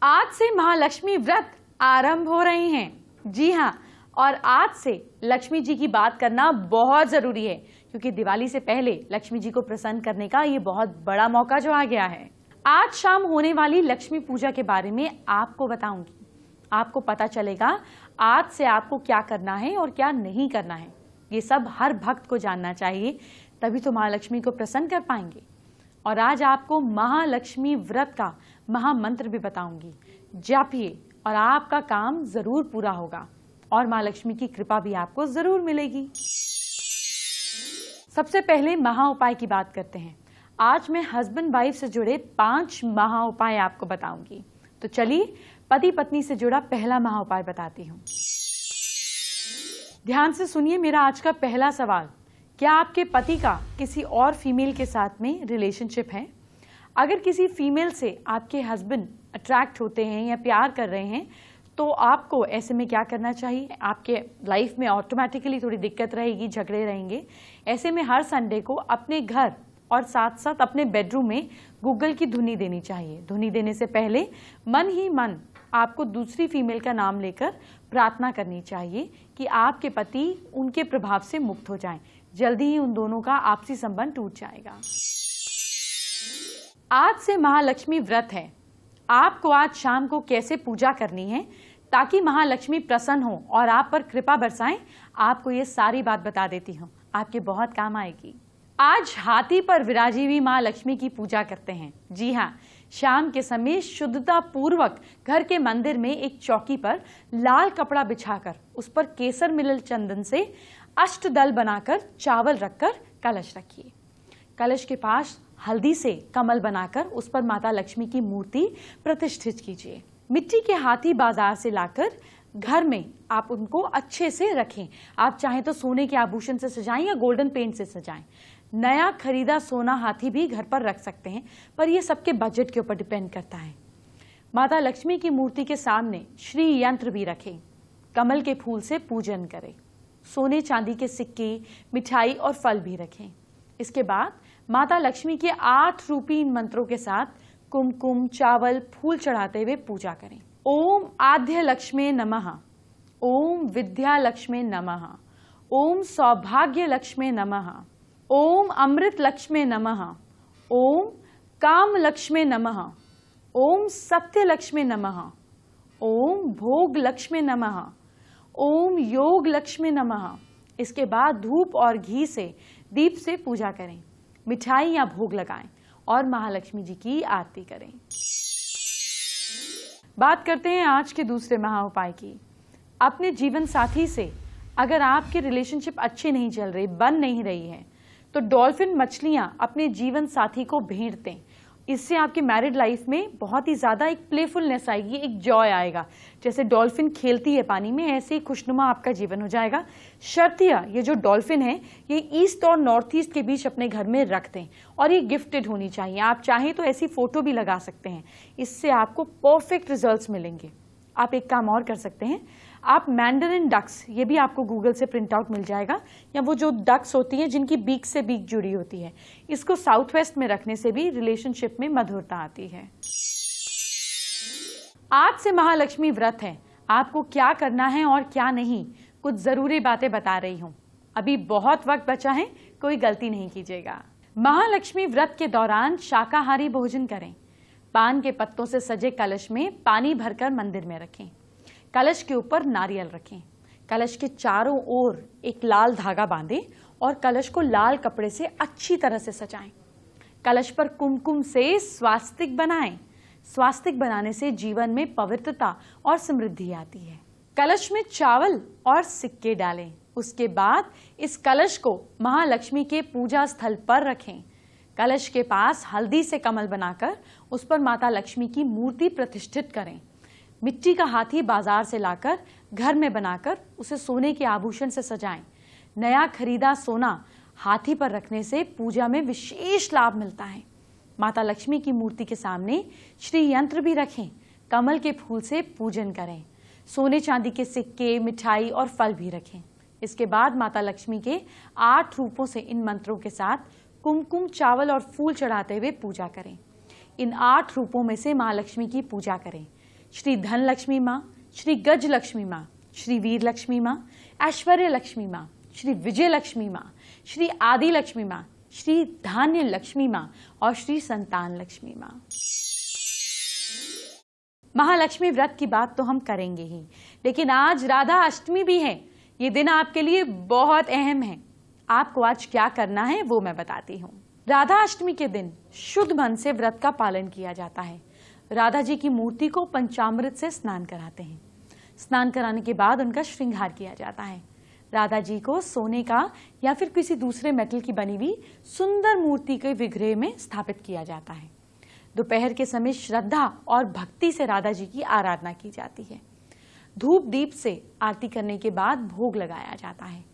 आज से महालक्ष्मी व्रत आरंभ हो रहे हैं। जी हाँ, और आज से लक्ष्मी जी की बात करना बहुत जरूरी है, क्योंकि दिवाली से पहले लक्ष्मी जी को प्रसन्न करने का ये बहुत बड़ा मौका जो आ गया है। आज शाम होने वाली लक्ष्मी पूजा के बारे में आपको बताऊंगी। आपको पता चलेगा आज से आपको क्या करना है और क्या नहीं करना है। ये सब हर भक्त को जानना चाहिए, तभी तो महालक्ष्मी को प्रसन्न कर पाएंगे। और आज आपको महालक्ष्मी व्रत का महामंत्र भी बताऊंगी। जापिए और आपका काम जरूर पूरा होगा और मां लक्ष्मी की कृपा भी आपको जरूर मिलेगी। सबसे पहले महा उपाय की बात करते हैं। आज मैं हस्बैंड वाइफ से जुड़े 5 महा उपाय आपको बताऊंगी। तो चलिए पति पत्नी से जुड़ा पहला महा उपाय बताती हूँ। ध्यान से सुनिए मेरा आज का पहला सवाल। क्या आपके पति का किसी और फीमेल के साथ में रिलेशनशिप है? अगर किसी फीमेल से आपके हस्बैंड अट्रैक्ट होते हैं या प्यार कर रहे हैं, तो आपको ऐसे में क्या करना चाहिए? आपके लाइफ में ऑटोमेटिकली थोड़ी दिक्कत रहेगी, झगड़े रहेंगे। ऐसे में हर संडे को अपने घर और साथ साथ अपने बेडरूम में गूगल की धुनी देनी चाहिए। धुनी देने से पहले मन ही मन आपको दूसरी फीमेल का नाम लेकर प्रार्थना करनी चाहिए कि आपके पति उनके प्रभाव से मुक्त हो जाएं। जल्दी ही उन दोनों का आपसी संबंध टूट जाएगा। आज से महालक्ष्मी व्रत है। आपको आज शाम को कैसे पूजा करनी है ताकि महालक्ष्मी प्रसन्न हो और आप पर कृपा बरसाएं, आपको ये सारी बात बता देती हूँ। आपके बहुत काम आएगी। आज हाथी पर विराजी हुई मां लक्ष्मी की पूजा करते हैं। जी हाँ, शाम के समय शुद्धता पूर्वक घर के मंदिर में एक चौकी पर लाल कपड़ा बिछाकर उस पर केसर मिलल चंदन से अष्टदल बनाकर चावल रखकर कलश रखिए। कलश के पास हल्दी से कमल बनाकर उस पर माता लक्ष्मी की मूर्ति प्रतिष्ठित कीजिए। मिट्टी के हाथी बाजार से लाकर घर में आप उनको अच्छे से रखें। आप चाहें तो सोने के आभूषण से सजाएं या गोल्डन पेंट से सजाएं। नया खरीदा सोना हाथी भी घर पर रख सकते हैं, पर यह सबके बजट के ऊपर डिपेंड करता है। माता लक्ष्मी की मूर्ति के सामने श्री यंत्र भी रखें। कमल के फूल से पूजन करें। सोने चांदी के सिक्के, मिठाई और फल भी रखें। इसके बाद माता लक्ष्मी के 8 रूपी इन मंत्रों के साथ कुमकुम, चावल, फूल चढ़ाते हुए पूजा करें। ओम आद्य लक्ष्मी नमः, ओम विद्या लक्ष्मी नमः, ओम सौभाग्य लक्ष्मी नमः, ओम अमृत लक्ष्मी नमः, ओम काम लक्ष्मी नमः, ओम सत्य लक्ष्मी नमः, ओम भोग लक्ष्मी नमः, ओम योग लक्ष्मी नमः। इसके बाद धूप और घी से दीप से पूजा करें, मिठाई या भोग लगाएं और महालक्ष्मी जी की आरती करें। बात करते हैं आज के दूसरे महा उपाय की। अपने जीवन साथी से अगर आपके रिलेशनशिप अच्छे नहीं चल रहे, बन नहीं रही है, तो डॉल्फिन मछलियां अपने जीवन साथी को भेंट दें। इससे आपकी मैरिड लाइफ में बहुत ही ज्यादा एक प्लेफुलनेस आएगी, एक जॉय आएगा। जैसे डॉल्फिन खेलती है पानी में, ऐसे ही खुशनुमा आपका जीवन हो जाएगा। शर्तिया ये जो डॉल्फिन है, ये ईस्ट और नॉर्थ ईस्ट के बीच अपने घर में रख दें और ये गिफ्टेड होनी चाहिए। आप चाहें तो ऐसी फोटो भी लगा सकते हैं। इससे आपको परफेक्ट रिजल्ट्स मिलेंगे। आप एक काम और कर सकते हैं, आप मैंडरिन डक्स, ये भी आपको गूगल से प्रिंट आउट मिल जाएगा, या वो जो डक्स होती हैं जिनकी बीक से बीक जुड़ी होती है, इसको साउथ वेस्ट में रखने से भी रिलेशनशिप में मधुरता आती है। आज से महालक्ष्मी व्रत है। आपको क्या करना है और क्या नहीं, कुछ जरूरी बातें बता रही हूँ। अभी बहुत वक्त बचा है, कोई गलती नहीं कीजिएगा। महालक्ष्मी व्रत के दौरान शाकाहारी भोजन करें। पान के पत्तों से सजे कलश में पानी भरकर मंदिर में रखें। कलश के ऊपर नारियल रखें। कलश के चारों ओर एक लाल धागा बांधें और कलश को लाल कपड़े से अच्छी तरह से सजाएं। कलश पर कुमकुम से स्वास्तिक बनाएं। स्वास्तिक बनाने से जीवन में पवित्रता और समृद्धि आती है। कलश में चावल और सिक्के डालें। उसके बाद इस कलश को महालक्ष्मी के पूजा स्थल पर रखें। कलश के पास हल्दी से कमल बनाकर उस पर माता लक्ष्मी की मूर्ति प्रतिष्ठित करें। मिट्टी का हाथी बाजार से लाकर घर में बनाकर उसे सोने के आभूषण से सजाएं। नया खरीदा सोना हाथी पर रखने से पूजा में विशेष लाभ मिलता है। माता लक्ष्मी की मूर्ति के सामने श्री यंत्र भी रखें। कमल के फूल से पूजन करें। सोने चांदी के सिक्के, मिठाई और फल भी रखें। इसके बाद माता लक्ष्मी के 8 रूपों से इन मंत्रों के साथ कुमकुम, चावल और फूल चढ़ाते हुए पूजा करें। इन 8 रूपों में से मां लक्ष्मी की पूजा करें। श्री धन लक्ष्मी माँ, श्री गज लक्ष्मी माँ, श्री वीर लक्ष्मी माँ, ऐश्वर्य लक्ष्मी माँ, श्री विजय लक्ष्मी माँ, श्री आदि लक्ष्मी माँ, श्री धान्य लक्ष्मी माँ और श्री संतान लक्ष्मी माँ। महालक्ष्मी व्रत की बात तो हम करेंगे ही, लेकिन आज राधा अष्टमी भी है। ये दिन आपके लिए बहुत अहम है। आपको आज क्या करना है वो मैं बताती हूँ। राधा अष्टमी के दिन शुद्ध मन से व्रत का पालन किया जाता है। राधा जी की मूर्ति को पंचामृत से स्नान कराते हैं। स्नान कराने के बाद उनका श्रृंगार किया जाता है। राधा जी को सोने का या फिर किसी दूसरे मेटल की बनी हुई सुंदर मूर्ति के विग्रह में स्थापित किया जाता है। दोपहर के समय श्रद्धा और भक्ति से राधा जी की आराधना की जाती है। धूप दीप से आरती करने के बाद भोग लगाया जाता है।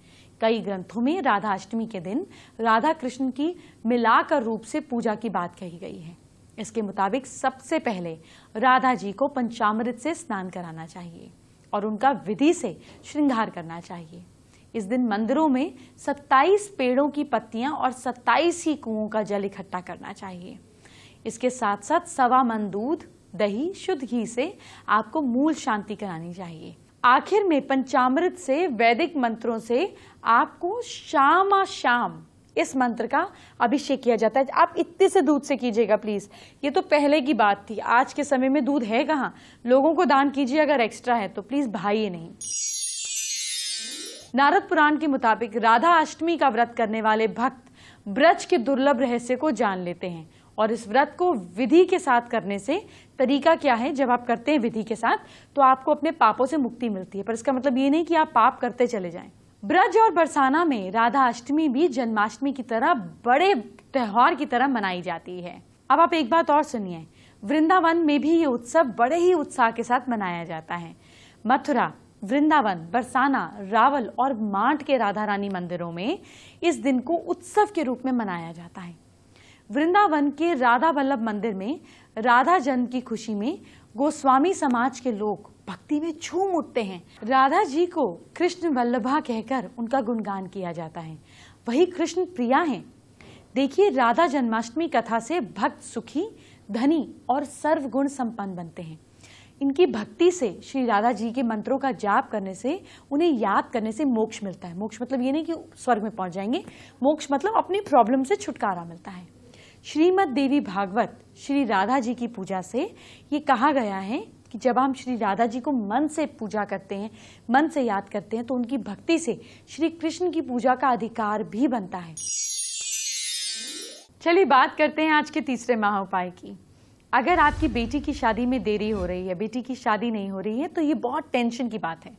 कई ग्रंथों में राधा अष्टमी के दिन राधा कृष्ण की मिलाकर रूप से पूजा की बात कही गई है। इसके मुताबिक सबसे पहले राधा जी को पंचामृत से स्नान कराना चाहिए और उनका विधि से श्रृंगार करना चाहिए। इस दिन मंदिरों में 27 पेड़ों की पत्तियां और 27 ही कुओं का जल इकट्ठा करना चाहिए। इसके साथ साथ 1.25 मन दूध, दही, शुद्ध घी से आपको मूल शांति करानी चाहिए। आखिर में पंचामृत से वैदिक मंत्रों से आपको शाम इस मंत्र का अभिषेक किया जाता है। आप इतने से दूध से कीजिएगा प्लीज। ये तो पहले की बात थी, आज के समय में दूध है कहाँ। लोगों को दान कीजिए अगर एक्स्ट्रा है तो, प्लीज भाइये नहीं। नारद पुराण के मुताबिक राधा अष्टमी का व्रत करने वाले भक्त ब्रज के दुर्लभ रहस्य को जान लेते हैं और इस व्रत को विधि के साथ करने से तरीका क्या है, जब आप करते हैं विधि के साथ तो आपको अपने पापों से मुक्ति मिलती है। पर इसका मतलब ये नहीं कि आप पाप करते चले जाएं। ब्रज और बरसाना में राधा अष्टमी भी जन्माष्टमी की तरह बड़े त्योहार की तरह मनाई जाती है। अब आप एक बात और सुनिए, वृंदावन में भी ये उत्सव बड़े ही उत्साह के साथ मनाया जाता है। मथुरा, वृंदावन, बरसाना, रावल और मांट के राधा रानी मंदिरों में इस दिन को उत्सव के रूप में मनाया जाता है। वृंदावन के राधा वल्लभ मंदिर में राधा जन्म की खुशी में गोस्वामी समाज के लोग भक्ति में झूम उठते हैं। राधा जी को कृष्ण वल्लभा कहकर उनका गुणगान किया जाता है। वही कृष्ण प्रिया हैं। देखिए, राधा जन्माष्टमी कथा से भक्त सुखी, धनी और सर्वगुण संपन्न बनते हैं। इनकी भक्ति से श्री राधा जी के मंत्रों का जाप करने से, उन्हें याद करने से मोक्ष मिलता है। मोक्ष मतलब ये नहीं कि स्वर्ग में पहुंच जाएंगे, मोक्ष मतलब अपनी प्रॉब्लम से छुटकारा मिलता है। श्रीमद् देवी भागवत श्री राधा जी की पूजा से ये कहा गया है कि जब हम श्री राधा जी को मन से पूजा करते हैं, मन से याद करते हैं, तो उनकी भक्ति से श्री कृष्ण की पूजा का अधिकार भी बनता है। चलिए बात करते हैं आज के तीसरे महाउपाय की। अगर आपकी बेटी की शादी में देरी हो रही है, बेटी की शादी नहीं हो रही है, तो ये बहुत टेंशन की बात है।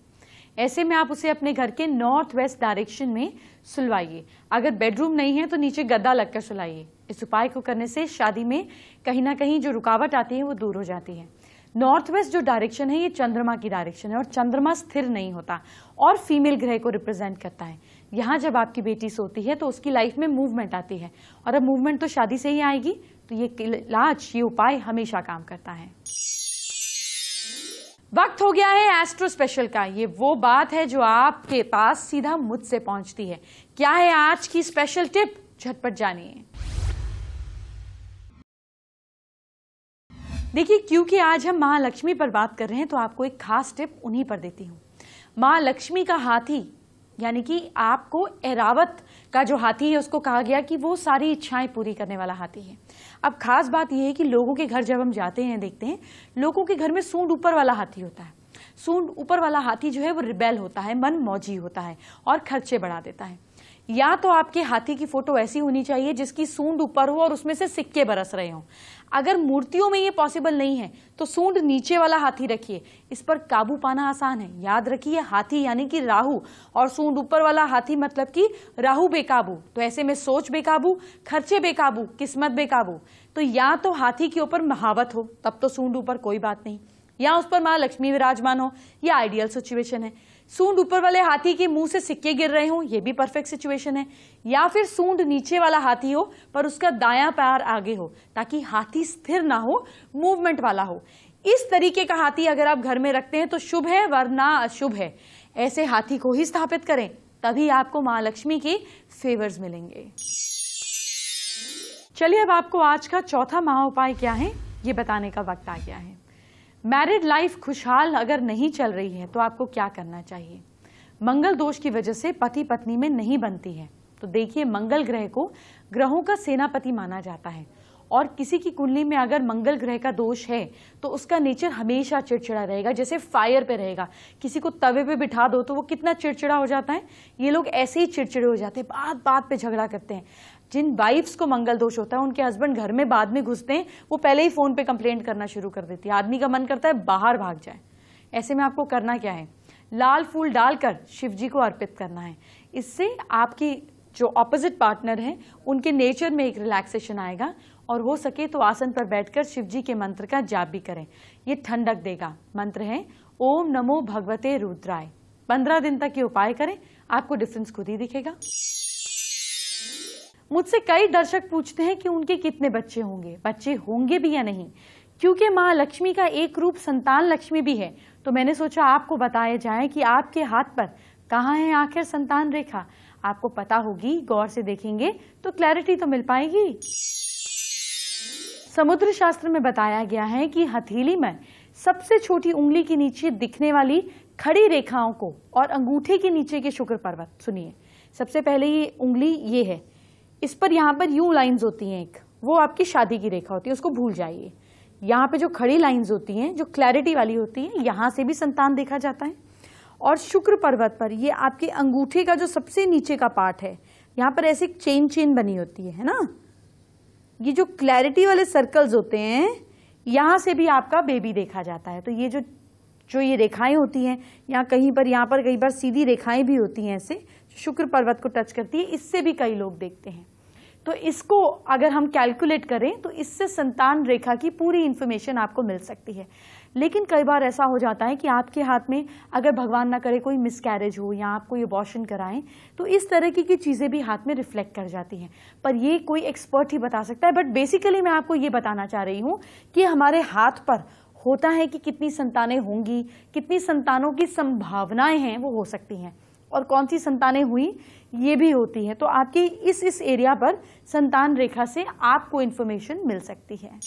ऐसे में आप उसे अपने घर के नॉर्थ वेस्ट डायरेक्शन में सुलवाइए। अगर बेडरूम नहीं है तो नीचे गद्दा लगकर सुलाइए। इस उपाय को करने से शादी में कहीं ना कहीं जो रुकावट आती है वो दूर हो जाती है। नॉर्थ वेस्ट जो डायरेक्शन है ये चंद्रमा की डायरेक्शन है और चंद्रमा स्थिर नहीं होता और फीमेल ग्रह को रिप्रेजेंट करता है। यहाँ जब आपकी बेटी सोती है तो उसकी लाइफ में मूवमेंट आती है और अब मूवमेंट तो शादी से ही आएगी, तो ये इलाज, ये उपाय हमेशा काम करता है। वक्त हो गया है एस्ट्रो स्पेशल का। ये वो बात है जो आपके पास सीधा मुझसे पहुंचती है। क्या है आज की स्पेशल टिप, झटपट जानिए। देखिए, क्योंकि आज हम महालक्ष्मी पर बात कर रहे हैं तो आपको एक खास टिप उन्हीं पर देती हूँ। महालक्ष्मी का हाथी यानी कि आपको ऐरावत का जो हाथी है उसको कहा गया कि वो सारी इच्छाएं पूरी करने वाला हाथी है। अब खास बात यह है कि लोगों के घर जब हम जाते हैं, देखते हैं लोगों के घर में सूंड ऊपर वाला हाथी होता है। सूंड ऊपर वाला हाथी जो है वो रिबेल होता है, मन मौजी होता है और खर्चे बढ़ा देता है। या तो आपके हाथी की फोटो ऐसी होनी चाहिए जिसकी सूंड ऊपर हो और उसमें से सिक्के बरस रहे हों। अगर मूर्तियों में ये पॉसिबल नहीं है तो सूंड नीचे वाला हाथी रखिए। इस पर काबू पाना आसान है। याद रखिए, हाथी यानी कि राहु और सूंड ऊपर वाला हाथी मतलब कि राहु बेकाबू। तो ऐसे में सोच बेकाबू, खर्चे बेकाबू, किस्मत बेकाबू। तो या तो हाथी के ऊपर महावत हो, तब तो सूंड ऊपर कोई बात नहीं, या उस पर मां लक्ष्मी विराजमान हो, या आइडियल सिचुएशन है। सूंड ऊपर वाले हाथी के मुंह से सिक्के गिर रहे हो, ये भी परफेक्ट सिचुएशन है। या फिर सूंड नीचे वाला हाथी हो पर उसका दायां पैर आगे हो, ताकि हाथी स्थिर ना हो, मूवमेंट वाला हो। इस तरीके का हाथी अगर आप घर में रखते हैं तो शुभ है, वरना अशुभ है। ऐसे हाथी को ही स्थापित करें, तभी आपको मां लक्ष्मी के फेवर्स मिलेंगे। चलिए अब आपको आज का चौथा महाउपाय क्या है ये बताने का वक्त आ गया है। मैरिड लाइफ खुशहाल अगर नहीं चल रही है तो आपको क्या करना चाहिए? मंगल दोष की वजह से पति पत्नी में नहीं बनती है। तो देखिए, मंगल ग्रह को ग्रहों का सेनापति माना जाता है और किसी की कुंडली में अगर मंगल ग्रह का दोष है तो उसका नेचर हमेशा चिड़चिड़ा रहेगा, जैसे फायर पे रहेगा। किसी को तवे पे बिठा दो तो वो कितना चिड़चिड़ा हो जाता है। ये लोग ऐसे ही चिड़चिड़े हो जाते हैं, बात बात पे झगड़ा करते हैं। जिन वाइफ्स को मंगल दोष होता है उनके हस्बैंड घर में बाद में घुसते हैं, वो पहले ही फोन पे कंप्लेंट करना शुरू कर देती है। आदमी का मन करता है बाहर भाग जाए। ऐसे में आपको करना क्या है? लाल फूल डालकर शिव जी को अर्पित करना है। इससे आपकी जो ऑपोजिट पार्टनर हैं उनके नेचर में एक रिलैक्सेशन आएगा और हो सके तो आसन पर बैठकर शिव जी के मंत्र का जाप भी करें, ये ठंडक देगा। मंत्र है ओम नमो भगवते रुद्राय। 15 दिन तक ये उपाय करें, आपको डिफरेंस खुद ही दिखेगा। मुझसे कई दर्शक पूछते हैं कि उनके कितने बच्चे होंगे, बच्चे होंगे भी या नहीं, क्योंकि महालक्ष्मी का एक रूप संतान लक्ष्मी भी है। तो मैंने सोचा आपको बताया जाए कि आपके हाथ पर कहाँ है आखिर संतान रेखा। आपको पता होगी, गौर से देखेंगे तो क्लैरिटी तो मिल पाएगी। समुद्र शास्त्र में बताया गया है कि हथेली में सबसे छोटी उंगली के नीचे दिखने वाली खड़ी रेखाओं को और अंगूठे के नीचे के शुक्र पर्वत, सुनिए, सबसे पहले ये उंगली ये है, इस पर यहाँ पर यूं लाइंस होती हैं, एक वो आपकी शादी की रेखा होती है, उसको भूल जाइए। यहाँ पे जो खड़ी लाइंस होती हैं, जो क्लैरिटी वाली होती है, यहाँ से भी संतान देखा जाता है। और शुक्र पर्वत पर ये आपके अंगूठे का जो सबसे नीचे का पार्ट है, यहाँ पर ऐसी चेन बनी होती है ना, ये जो क्लैरिटी वाले सर्कल्स होते हैं, यहाँ से भी आपका बेबी देखा जाता है। तो ये जो ये रेखाएं होती हैं, यहाँ पर कई बार सीधी रेखाएं भी होती हैं, ऐसे शुक्र पर्वत को टच करती है, इससे भी कई लोग देखते हैं। तो इसको अगर हम कैलकुलेट करें तो इससे संतान रेखा की पूरी इंफॉर्मेशन आपको मिल सकती है। लेकिन कई बार ऐसा हो जाता है कि आपके हाथ में अगर भगवान ना करे कोई मिसकैरेज हो या आपको ये अबॉर्शन कराएं, तो इस तरह की चीजें भी हाथ में रिफ्लेक्ट कर जाती हैं। पर ये कोई एक्सपर्ट ही बता सकता है। बट बेसिकली मैं आपको ये बताना चाह रही हूँ कि हमारे हाथ पर होता है कि कितनी संतानें होंगी, कितनी संतानों की संभावनाएं हैं वो हो सकती हैं, और कौन सी संतानें हुई ये भी होती है। तो आपकी इस एरिया पर संतान रेखा से आपको इंफॉर्मेशन मिल सकती है।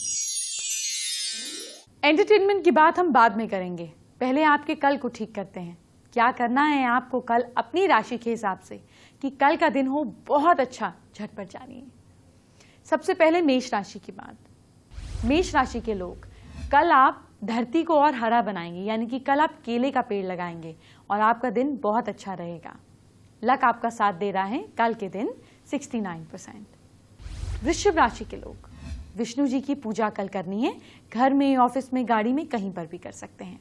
एंटरटेनमेंट की बात हम बाद में करेंगे, पहले आपके कल को ठीक करते हैं। क्या करना है आपको कल अपनी राशि के हिसाब से कि कल का दिन हो बहुत अच्छा, झटपट जानिए। सबसे पहले मेष राशि की बात। मेष राशि के लोग, कल आप धरती को और हरा बनाएंगे, यानी कि कल आप केले का पेड़ लगाएंगे और आपका दिन बहुत अच्छा रहेगा। लक आपका साथ दे रहा है कल के दिन 69%। वृश्चिक राशि के लोग, विष्णु जी की पूजा कल करनी है, घर में, ऑफिस में, गाड़ी में, कहीं पर भी कर सकते हैं।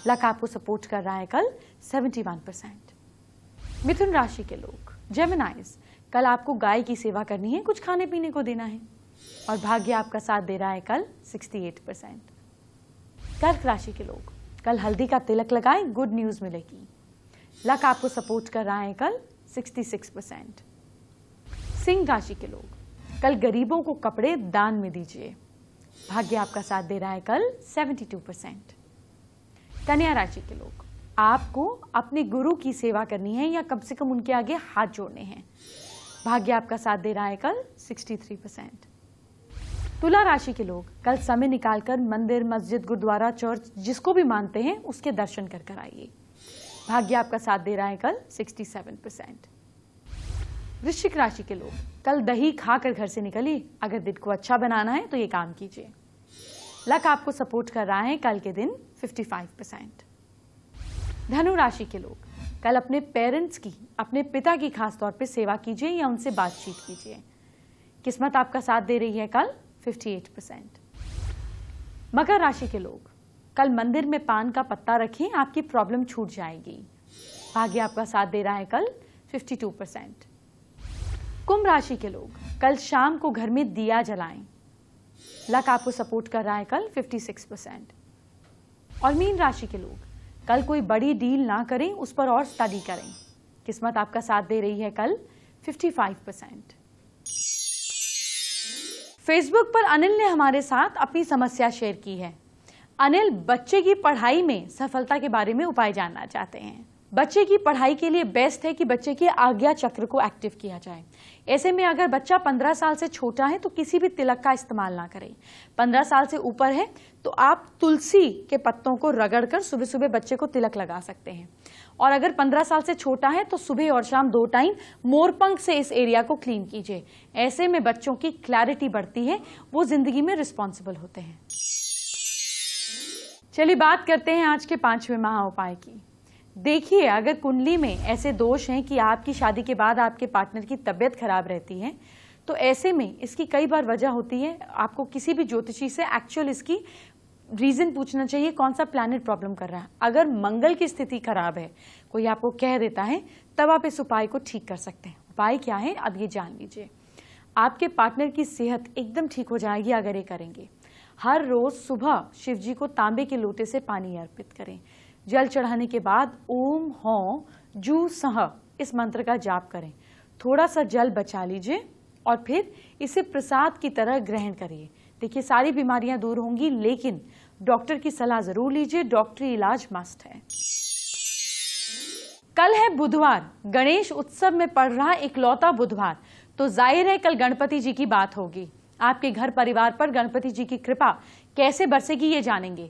लक आपको सपोर्ट कर रहा है कल 71%। मिथुन राशि के लोग, जेमिनाइज, कल आपको गाय की सेवा करनी है, कुछ खाने पीने को देना है, और भाग्य आपका साथ दे रहा है कल 68%। कर्क राशि के लोग, कल हल्दी का तिलक लगाएं, गुड न्यूज मिलेगी। लक आपको सपोर्ट कर रहा है कल 66%। सिंह राशि के लोग, कल गरीबों को कपड़े दान में दीजिए, भाग्य आपका साथ दे रहा है कल 72%। कन्या राशि के लोग, आपको अपने गुरु की सेवा करनी है या कम से कम उनके आगे हाथ जोड़ने हैं, भाग्य आपका साथ दे रहा है कल 63%। तुला राशि के लोग, कल समय निकालकर मंदिर, मस्जिद, गुरुद्वारा, चर्च, जिसको भी मानते हैं उसके दर्शन कर आइए, भाग्य आपका साथ दे रहा है कल 67%। वृश्चिक राशि के लोग, कल दही खाकर घर से निकलिए, अगर दिन को अच्छा बनाना है तो ये काम कीजिए। लक आपको सपोर्ट कर रहा है कल के दिन 55%। धनु राशि के लोग, कल अपने पेरेंट्स की, अपने पिता की खास तौर पे सेवा कीजिए या उनसे बातचीत कीजिए, किस्मत आपका साथ दे रही है कल 58%। मकर राशि के लोग, कल मंदिर में पान का पत्ता रखें, आपकी प्रॉब्लम छूट जाएगी, भाग्य आपका साथ दे रहा है कल 52%। कुंभ राशि के लोग, कल शाम को घर में दिया जलाएं, लक आपको सपोर्ट कर रहा है कल 56%। और मीन राशि के लोग, कल कोई बड़ी डील ना करें, उस पर और स्टडी करें, किस्मत आपका साथ दे रही है कल 55%। फेसबुक पर अनिल ने हमारे साथ अपनी समस्या शेयर की है। अनिल बच्चे की पढ़ाई में सफलता के बारे में उपाय जानना चाहते हैं। बच्चे की पढ़ाई के लिए बेस्ट है कि बच्चे के आज्ञा चक्र को एक्टिव किया जाए। ऐसे में अगर बच्चा 15 साल से छोटा है तो किसी भी तिलक का इस्तेमाल ना करें। 15 साल से ऊपर है तो आप तुलसी के पत्तों को रगड़कर सुबह सुबह बच्चे को तिलक लगा सकते हैं। और अगर 15 साल से छोटा है तो सुबह और शाम 2 टाइम मोरपंख से इस एरिया को क्लीन कीजिए। ऐसे में बच्चों की क्लैरिटी बढ़ती है, वो जिंदगी में रिस्पॉन्सिबल होते हैं। चलिए बात करते हैं आज के 5वें महा उपाय की। देखिए, अगर कुंडली में ऐसे दोष हैं कि आपकी शादी के बाद आपके पार्टनर की तबीयत खराब रहती है, तो ऐसे में इसकी कई बार वजह होती है। आपको किसी भी ज्योतिषी से एक्चुअल इसकी रीजन पूछना चाहिए, कौन सा प्लैनेट प्रॉब्लम कर रहा है। अगर मंगल की स्थिति खराब है, कोई आपको कह देता है, तब आप इस उपाय को ठीक कर सकते हैं। उपाय क्या है, अब ये जान लीजिए। आपके पार्टनर की सेहत एकदम ठीक हो जाएगी अगर ये करेंगे। हर रोज सुबह शिव जी को तांबे के लोटे से पानी अर्पित करें। जल चढ़ाने के बाद ओम हौ जू सह इस मंत्र का जाप करें। थोड़ा सा जल बचा लीजिए और फिर इसे प्रसाद की तरह ग्रहण करिए। देखिए, सारी बीमारियां दूर होंगी, लेकिन डॉक्टर की सलाह जरूर लीजिए। डॉक्टरी इलाज मस्ट है। कल है बुधवार, गणेश उत्सव में पड़ रहा इकलौता बुधवार, तो जाहिर है कल गणपति जी की बात होगी। आपके घर परिवार पर गणपति जी की कृपा कैसे बरसेगी ये जानेंगे।